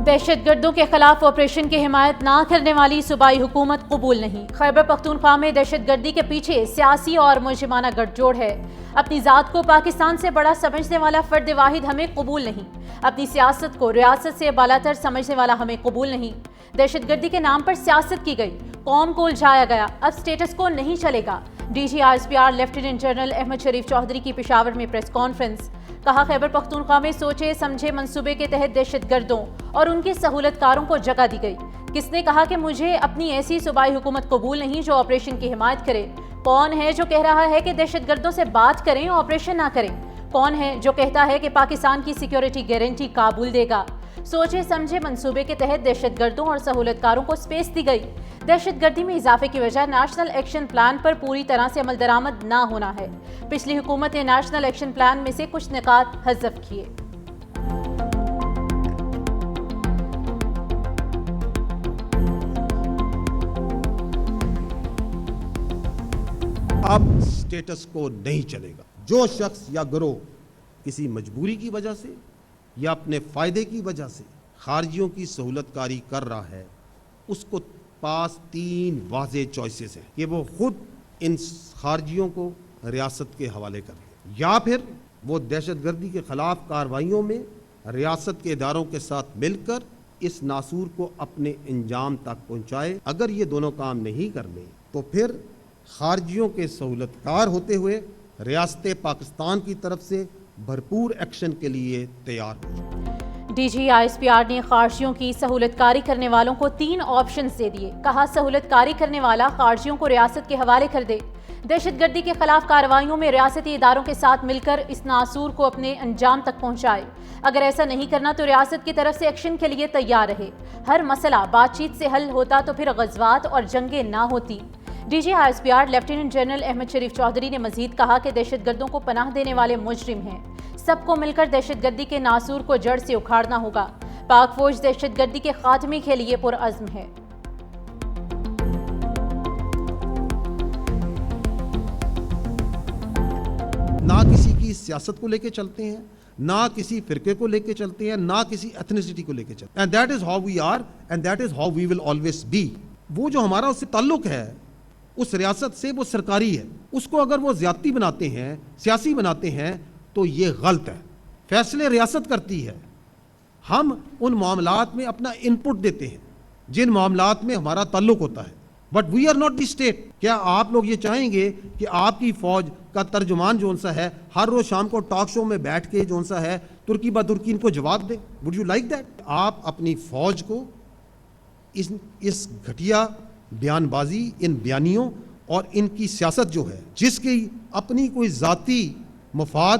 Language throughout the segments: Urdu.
دہشت گردوں کے خلاف آپریشن کی حمایت نہ کرنے والی صوبائی حکومت قبول نہیں۔ خیبر پختونخوا میں دہشت گردی کے پیچھے سیاسی اور ملزمانہ گٹھ جوڑ ہے۔ اپنی ذات کو پاکستان سے بڑا سمجھنے والا فرد واحد ہمیں قبول نہیں۔ اپنی سیاست کو ریاست سے بالاتر سمجھنے والا ہمیں قبول نہیں۔ دہشت گردی کے نام پر سیاست کی گئی، قوم کو الجھایا گیا، اب سٹیٹس کو نہیں چلے گا۔ D G I S P R lieutenant general Ahmed Sharif Chaudhry کی پشاور میں پریس کانفرنس۔ کہا خیبر پختونخوا میں سوچے سمجھے منصوبے کے تحت دہشت گردوں اور ان کے سہولت کاروں کو جگہ دی گئی۔ کس نے کہا کہ مجھے اپنی ایسی صوبائی حکومت قبول نہیں جو آپریشن کی حمایت کرے؟ کون ہے جو کہہ رہا ہے کہ دہشت گردوں سے بات کریں آپریشن نہ کریں؟ کون ہے جو کہتا ہے کہ پاکستان کی سیکیورٹی گارنٹی کابل دے گا؟ سوچے سمجھے منصوبے کے تحت دہشت گردوں اور سہولت کاروں کو سپیس دی گئی۔ دہشت گردی میں اضافے کی وجہ نیشنل ایکشن پلان پر پوری طرح سے عمل درآمد نہ ہونا ہے۔ پچھلی حکومت نے نیشنل ایکشن پلان میں سے کچھ نکات حذف کیے۔ اب سٹیٹس کو نہیں چلے گا۔ جو شخص یا گروہ کسی مجبوری کی وجہ سے یا اپنے فائدے کی وجہ سے خارجیوں کی سہولت کاری کر رہا ہے، اس کو پاس 3 واضح چوائسز ہیں کہ وہ خود ان خارجیوں کو ریاست کے حوالے کر دے، یا پھر وہ دہشت گردی کے خلاف کارروائیوں میں ریاست کے اداروں کے ساتھ مل کر اس ناسور کو اپنے انجام تک پہنچائے۔ اگر یہ دونوں کام نہیں کرنے تو پھر خارجیوں کے سہولت کار ہوتے ہوئے ریاست پاکستان کی طرف سے بھرپور ایکشن کے لیے تیار ہو۔ D G I S P R نے خارجیوں کی سہولت کاری کرنے والوں کو 3 آپشنز دے دیے۔ کہا سہولت کاری کرنے والا خارجیوں کو ریاست کے حوالے کر دے، دہشت گردی کے خلاف کارروائیوں میں ریاستی اداروں کے ساتھ مل کر اس ناسور کو اپنے انجام تک پہنچائے۔ اگر ایسا نہیں کرنا تو ریاست کی طرف سے ایکشن کے لیے تیار رہے۔ ہر مسئلہ بات چیت سے حل ہوتا تو پھر غزوات اور جنگیں نہ ہوتی۔ D G I S P R lieutenant general Ahmed Sharif Chaudhry نے مزید کہا کہ دہشت گردوں کو پناہ دینے والے مجرم ہیں، سب کو مل کر دہشت گردی کے ناسور کو جڑ سے اکھاڑنا ہوگا۔ پاک فوج دہشت گردی کے خاتمے کے لیے پرعزم ہے۔ نہ کسی کی سیاست کو لے کے چلتے ہیں، نہ کسی فرقے کو لے کے چلتے ہیں، نہ کسی ایتھنیسٹی کو لے کے چلتے ہیں۔ And that is how we are and that is how we will always be۔ وہ جو ہمارا اس سے تعلق ہے اس ریاست سے، وہ سرکاری ہے۔ اس کو اگر وہ زیادتی بناتے ہیں، سیاسی بناتے ہیں تو یہ غلط ہے۔ فیصلے ریاست کرتی ہے، ہم ان معاملات میں اپنا انپٹ دیتے ہیں جن معاملات میں ہمارا تعلق ہوتا ہے، but we are not the state. کیا آپ لوگ یہ چاہیں گے کہ آپ کی فوج کا ترجمان جون سا ہے ہر روز شام کو ٹاک شو میں بیٹھ کے جون سا ہے ترکی با ترکی ان کو جواب دے؟ Would you like that? آپ اپنی فوج کو اس گھٹیا بیان بازی، ان بیانیوں اور ان کی سیاست جو ہے جس کی اپنی کوئی ذاتی مفاد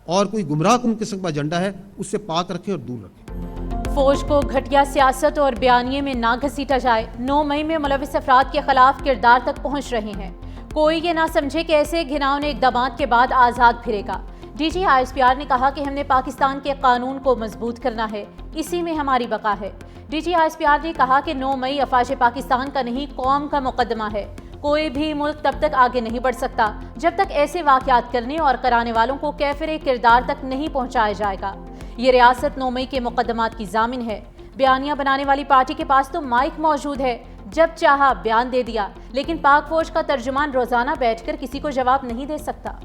اور کوئی گمراہ کن قسم کا ایجنڈا ہے، اس سے پاک رکھیں اور دور رکھیں۔ فوج کو گھٹیا سیاست اور بیانیے میں نہ گھسیٹا جائے۔ 9 مئی میں ملوث افراد کے خلاف کردار تک پہنچ رہے ہیں۔ کوئی یہ نہ سمجھے کہ ایسے گھناؤنے اقدامات کے بعد آزاد پھرے گا۔ D G I S P R نے کہا کہ ہم نے پاکستان کے قانون کو مضبوط کرنا ہے، اسی میں ہماری بقا ہے۔ D G I S P R نے کہا کہ 9 مئی افواج پاکستان کا نہیں، قوم کا مقدمہ ہے۔ کوئی بھی ملک تب تک آگے نہیں بڑھ سکتا جب تک ایسے واقعات کرنے اور کرانے والوں کو کیفر کردار تک نہیں پہنچایا جائے گا۔ یہ ریاست 9 مئی کے مقدمات کی ضامن ہے۔ بیانیہ بنانے والی پارٹی کے پاس تو مائک موجود ہے، جب چاہا بیان دے دیا، لیکن پاک فوج کا ترجمان روزانہ بیٹھ کر کسی کو جواب نہیں دے سکتا۔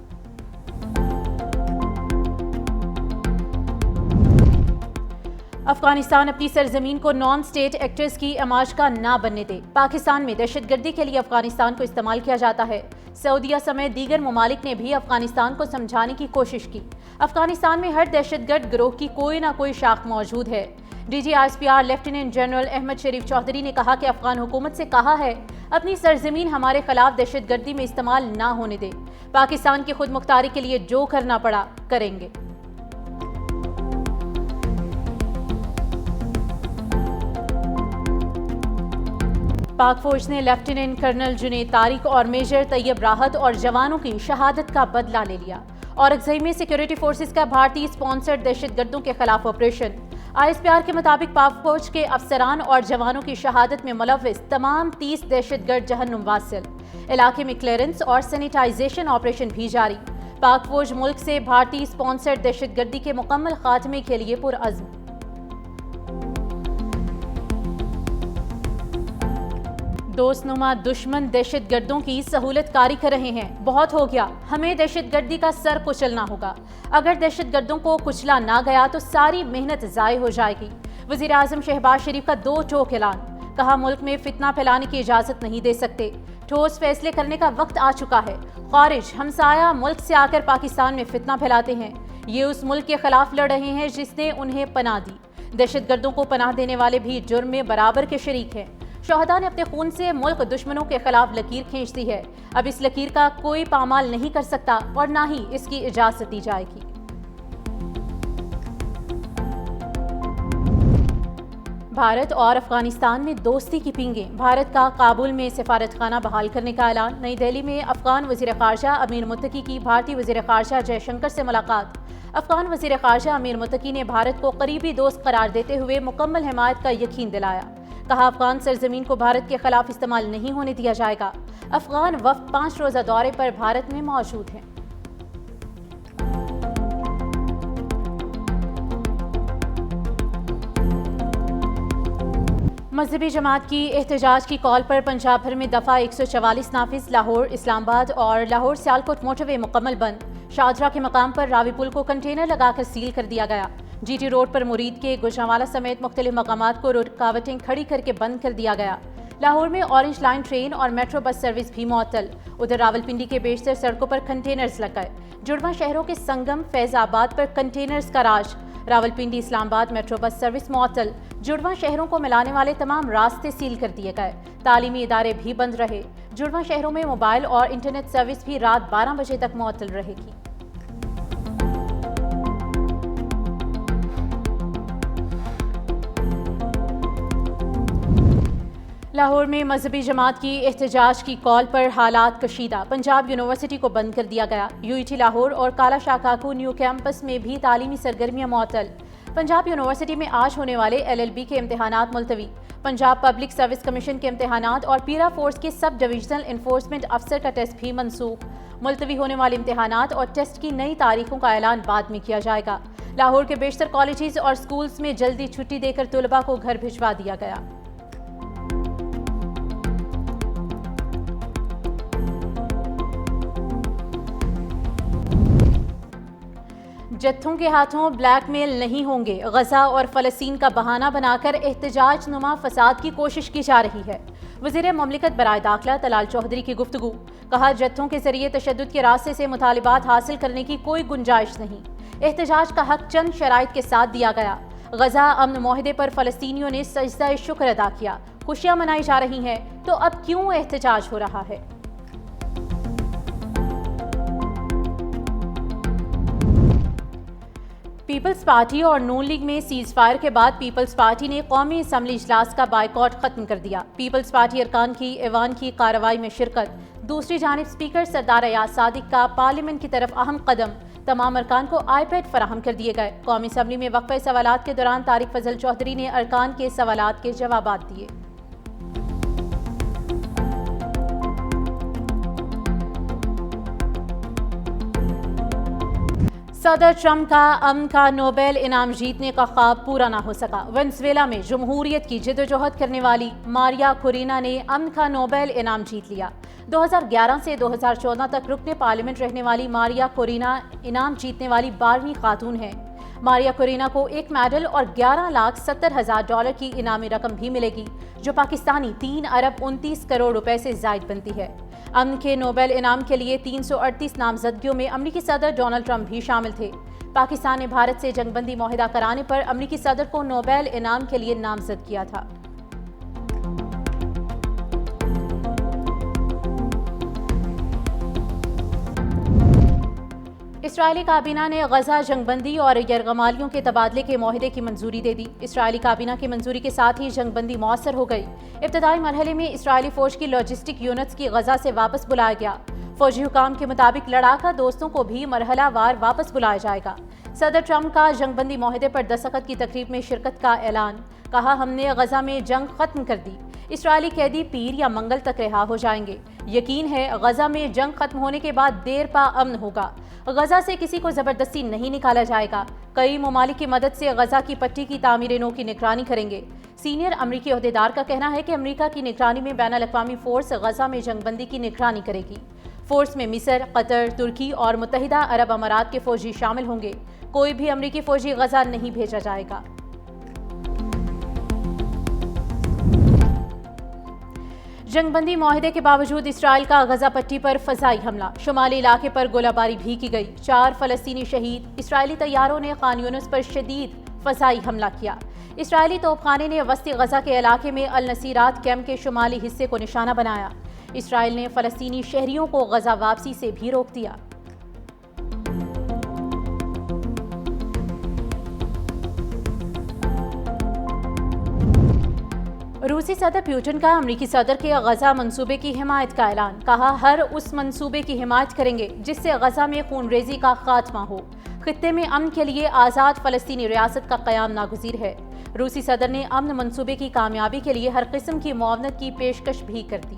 افغانستان اپنی سرزمین کو نان سٹیٹ ایکٹرز کی اماج کا نہ بننے دے۔ پاکستان میں دہشت گردی کے لیے افغانستان کو استعمال کیا جاتا ہے۔ سعودیہ سمیت دیگر ممالک نے بھی افغانستان کو سمجھانے کی کوشش کی۔ افغانستان میں ہر دہشت گرد گروہ کی کوئی نہ کوئی شاخ موجود ہے۔ D G I S P R lieutenant general Ahmed Sharif Chaudhry نے کہا کہ افغان حکومت سے کہا ہے اپنی سرزمین ہمارے خلاف دہشت گردی میں استعمال نہ ہونے دے۔ پاکستان کی خود مختاری کے لیے جو کرنا پڑا کریں گے۔ پاک فوج نے لیفٹیننٹ کرنل جنید طارق اور میجر طیب راحت اور جوانوں کی شہادت کا بدلہ لے لیا۔ اورکزئی میں سیکیورٹی فورسز کا بھارتی اسپانسرڈ دہشت گردوں کے خلاف operation. I S P are کے مطابق پاک فوج کے افسران اور جوانوں کی شہادت میں ملوث تمام 30 دہشت گرد جہنم واصل۔ علاقے میں کلیئرنس اور سینیٹائزیشن آپریشن بھی جاری۔ پاک فوج ملک سے بھارتی اسپانسرڈ دہشت گردی کے مکمل خاتمے کے لیے پرعزم۔ دوست نما دشمن دہشت گردوں کی سہولت کاری کر رہے ہیں. بہت ہو گیا, ہمیں دہشت گردی کا سر کچلنا ہوگا. اگر دہشت گردوں کو کچلا نہ گیا تو ساری محنت ضائع ہو جائے گی. وزیر اعظم شہباز شریف کا دو ٹوک اعلان. کہا ملک میں فتنہ پھیلانے کی اجازت نہیں دے سکتے. ٹھوس فیصلے کرنے کا وقت آ چکا ہے. خارج ہمسایہ ملک سے آ کر پاکستان میں فتنہ پھیلاتے ہیں. یہ اس ملک کے خلاف لڑ رہے ہیں جس نے انہیں پناہ دی. دہشت گردوں کو پناہ دینے والے بھی جرم میں برابر کے شریک ہیں. شہداء نے اپنے خون سے ملک دشمنوں کے خلاف لکیر کھینچ دی ہے. اب اس لکیر کا کوئی پامال نہیں کر سکتا اور نہ ہی اس کی اجازت دی جائے گی. بھارت اور افغانستان میں دوستی کی پینگیں. بھارت کا کابل میں سفارت خانہ بحال کرنے کا اعلان. نئی دہلی میں افغان وزیر خارجہ امیر متقی کی بھارتی وزیر خارجہ جے شنکر سے ملاقات. افغان وزیر خارجہ امیر متقی نے بھارت کو قریبی دوست قرار دیتے ہوئے مکمل حمایت کا یقین دلایا. کہا افغان سرزمین کو بھارت کے خلاف استعمال نہیں ہونے دیا جائے گا. افغان وفد 5 روزہ دورے پر بھارت میں موجود ہیں. مذہبی جماعت کی احتجاج کی کال پر پنجاب بھر میں دفعہ 144 نافذ. لاہور اسلام آباد اور لاہور سیالکوٹ موٹر وے مکمل بند. شاہجہاں کے مقام پر راوی پل کو کنٹینر لگا کر سیل کر دیا گیا. جی ٹی روڈ پر مرید کے گجرانوالہ سمیت مختلف مقامات کو رکاوٹیں کھڑی کر کے بند کر دیا گیا. لاہور میں اورنج لائن ٹرین اور میٹرو بس سروس بھی معطل. ادھر راولپنڈی کے بیشتر سڑکوں پر کنٹینرز لگ گئے. جڑواں شہروں کے سنگم فیض آباد پر کنٹینرز کا راج. راولپنڈی اسلام آباد میٹرو بس سروس معطل. جڑواں شہروں کو ملانے والے تمام راستے سیل کر دیے گئے. تعلیمی ادارے بھی بند رہے. جڑواں شہروں میں موبائل اور انٹرنیٹ سروس بھی رات 12 بجے تک معطل رہے گی. لاہور میں مذہبی جماعت کی احتجاج کی کال پر حالات کشیدہ. پنجاب یونیورسٹی کو بند کر دیا گیا. یو ای ٹی لاہور اور کالا شاہ کاکو نیو کیمپس میں بھی تعلیمی سرگرمیاں معطل. پنجاب یونیورسٹی میں آج ہونے والے LLB کے امتحانات ملتوی. پنجاب پبلک سروس کمیشن کے امتحانات اور پیرا فورس کے سب ڈویژنل انفورسمنٹ افسر کا ٹیسٹ بھی منسوخ. ملتوی ہونے والے امتحانات اور ٹیسٹ کی نئی تاریخوں کا اعلان بعد میں کیا جائے گا. لاہور کے بیشتر کالجز اور سکولز میں جلدی چھٹی دے کر طلباء کو گھر بھجوا دیا گیا. جتھوں کے ہاتھوں بلیک میل نہیں ہوں گے. غزہ اور فلسطین کا بہانہ بنا کر احتجاج نما فساد کی کوشش کی جا رہی ہے. وزیر مملکت برائے داخلہ طلال چودھری کی گفتگو. کہا جتھوں کے ذریعے تشدد کے راستے سے مطالبات حاصل کرنے کی کوئی گنجائش نہیں. احتجاج کا حق چند شرائط کے ساتھ دیا گیا. غزہ امن معاہدے پر فلسطینیوں نے سجدہ شکر ادا کیا. خوشیاں منائی جا رہی ہیں تو اب کیوں احتجاج ہو رہا ہے؟ پیپلز پارٹی اور نون لیگ میں سیز فائر کے بعد پیپلز پارٹی نے قومی اسمبلی اجلاس کا بائیکاٹ ختم کر دیا. پیپلز پارٹی ارکان کی ایوان کی کارروائی میں شرکت. دوسری جانب اسپیکر سردار ایاز صادق کا پارلیمنٹ کی طرف اہم قدم. تمام ارکان کو آئی پیڈ فراہم کر دیے گئے. قومی اسمبلی میں وقفہ سوالات کے دوران طارق فضل چودھری نے ارکان کے سوالات کے جوابات دیے. صدر ٹرمپ کا امن کا نوبیل انعام جیتنے کا خواب پورا نہ ہو سکا. وینزویلا میں جمہوریت کی جدوجہد کرنے والی ماریا کورینا نے امن کا نوبیل انعام جیت لیا. 2011 سے 2014 تک رکن پارلیمنٹ رہنے والی ماریا کورینا انعام جیتنے والی 12ویں خاتون ہیں. ماریا کورینا کو ایک میڈل اور $11,70,000 کی انعامی رقم بھی ملے گی جو پاکستانی 3.29 کروڑ روپے سے زائد بنتی ہے. امن کے نوبیل انعام کے لیے 338 نامزدگیوں میں امریکی صدر ڈونلڈ ٹرمپ بھی شامل تھے. پاکستان نے بھارت سے جنگ بندی معاہدہ کرانے پر امریکی صدر کو نوبیل انعام کے لیے نامزد کیا تھا. اسرائیلی کابینہ نے غزہ جنگ بندی اور یرغمالیوں کے تبادلے کے معاہدے کی منظوری دے دی. اسرائیلی کابینہ کی منظوری کے ساتھ ہی جنگ بندی مؤثر ہو گئی. ابتدائی مرحلے میں اسرائیلی فوج کی لاجسٹک یونٹس کی غزہ سے واپس بلایا گیا. فوجی حکام کے مطابق لڑاکا دوستوں کو بھی مرحلہ وار واپس بلایا جائے گا. صدر ٹرمپ کا جنگ بندی معاہدے پر دستخط کی تقریب میں شرکت کا اعلان. کہا ہم نے غزہ میں جنگ ختم کر دی. اسرائیلی قیدی پیر یا منگل تک رہا ہو جائیں گے. یقین ہے غزہ میں جنگ ختم ہونے کے بعد دیر پا امن ہوگا. غزہ سے کسی کو زبردستی نہیں نکالا جائے گا. کئی ممالک کی مدد سے غزہ کی پٹی کی تعمیر نو کی نگرانی کریں گے۔ سینئر امریکی عہدیدار کا کہنا ہے کہ امریکہ کی نگرانی میں بین الاقوامی فورس غزہ میں جنگ بندی کی نگرانی کرے گی۔ فورس میں مصر، قطر، ترکی اور متحدہ عرب امارات کے فوجی شامل ہوں گے۔ کوئی بھی امریکی فوجی غزہ نہیں بھیجا جائے گا۔ جنگ بندی معاہدے کے باوجود اسرائیل کا غزہ پٹی پر فضائی حملہ، شمالی علاقے پر گولہ باری بھی کی گئی، 4 فلسطینی شہید۔ اسرائیلی طیاروں نے خان یونس پر شدید فضائی حملہ کیا۔ اسرائیلی توپ خانے نے وسطی غزہ کے علاقے میں النصیرات کیمپ کے شمالی حصے کو نشانہ بنایا۔ اسرائیل نے فلسطینی شہریوں کو غزہ واپسی سے بھی روک دیا۔ روسی صدر پیوٹن کا امریکی صدر کے غزہ منصوبے کی حمایت کا اعلان، کہا ہر اس منصوبے کی حمایت کریں گے جس سے غزہ میں خون ریزی کا خاتمہ ہو۔ خطے میں امن کے لیے آزاد فلسطینی ریاست کا قیام ناگزیر ہے۔ روسی صدر نے امن منصوبے کی کامیابی کے لیے ہر قسم کی معاونت کی پیشکش بھی کر دی۔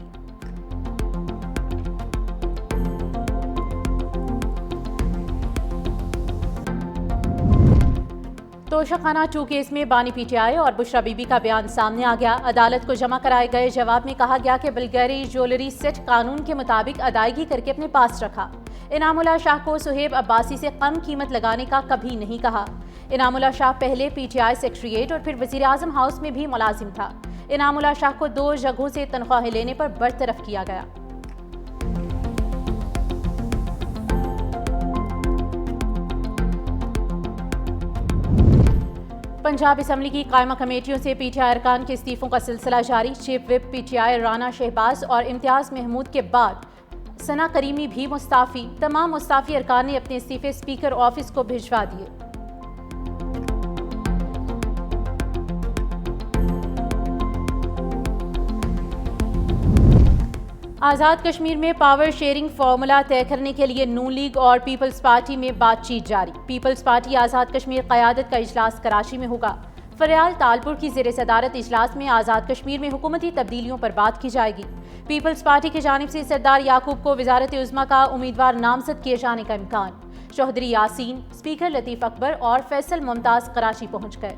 توشہ خانہ 2 کیس میں بانی پی ٹی آئی اور بشرا بی بی کا بیان سامنے آ گیا۔ عدالت کو جمع کرائے گئے جواب میں کہا گیا کہ بلغیری جویلری سیٹ قانون کے مطابق ادائیگی کر کے اپنے پاس رکھا۔ انعام اللہ شاہ کو صہیب عباسی سے کم قیمت لگانے کا کبھی نہیں کہا۔ انعام اللہ شاہ پہلے پی ٹی آئی سیکریٹریٹ اور پھر وزیر اعظم ہاؤس میں بھی ملازم تھا۔ انعام اللہ شاہ کو 2 جگہوں سے تنخواہیں لینے پر برطرف کیا گیا۔ پنجاب اسمبلی کی قائمہ کمیٹیوں سے پی ٹی آئی ارکان کے استعفوں کا سلسلہ جاری۔ Chief whip P T I Rana Shahbaz اور امتیاز محمود کے بعد ثنا کریمی بھی مستعفی۔ تمام مستعفی ارکان نے اپنے استعفے اسپیکر آفس کو بھجوا دیے۔ آزاد کشمیر میں پاور شیئرنگ فارمولا طے کرنے کے لیے نون لیگ اور پیپلز پارٹی میں بات چیت جاری۔ پیپلز پارٹی آزاد کشمیر قیادت کا اجلاس کراچی میں ہوگا۔ فریال تالپور کی زیر صدارت اجلاس میں آزاد کشمیر میں حکومتی تبدیلیوں پر بات کی جائے گی۔ پیپلز پارٹی کی جانب سے سردار یعقوب کو وزارت عظمیٰ کا امیدوار نامزد کیے جانے کا امکان۔ چوہدری یاسین، اسپیکر لطیف اکبر اور فیصل ممتاز کراچی پہنچ گئے۔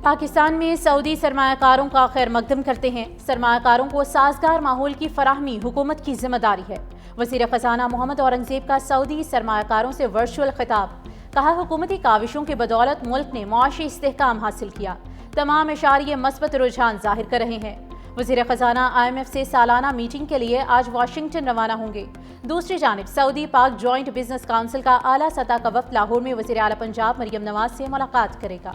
پاکستان میں سعودی سرمایہ کاروں کا خیر مقدم کرتے ہیں۔ سرمایہ کاروں کو سازگار ماحول کی فراہمی حکومت کی ذمہ داری ہے۔ وزیر خزانہ محمد اورنگزیب کا سعودی سرمایہ کاروں سے ورچوئل خطاب، کہا حکومتی کاوشوں کی بدولت ملک نے معاشی استحکام حاصل کیا، تمام اشاریے مثبت رجحان ظاہر کر رہے ہیں۔ وزیر خزانہ IMF سے سالانہ میٹنگ کے لیے آج واشنگٹن روانہ ہوں گے۔ دوسری جانب سعودی پاک جوائنٹ بزنس کونسل کا اعلیٰ سطح کا وفد لاہور میں وزیر اعلیٰ پنجاب مریم نواز سے ملاقات کرے گا۔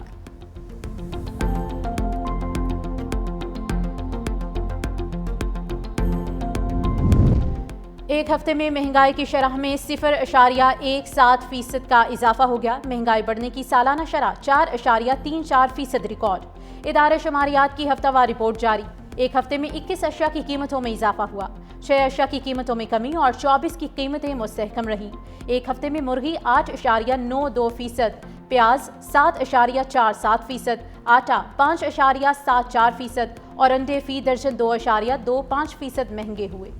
ایک ہفتے میں مہنگائی کی شرح میں 0.17% کا اضافہ ہو گیا۔ مہنگائی بڑھنے کی سالانہ شرح 4.34% ریکارڈ۔ ادارہ شماریات کی ہفتہ وار رپورٹ جاری۔ ایک ہفتے میں 21 اشیاء کی قیمتوں میں اضافہ ہوا، 6 اشیاء کی قیمتوں میں کمی اور 24 کی قیمتیں مستحکم رہیں۔ ایک ہفتے میں مرغی 8.92%، پیاز 7.47%، آٹا 5.74% اور انڈے فی درجن 2.25% مہنگے ہوئے۔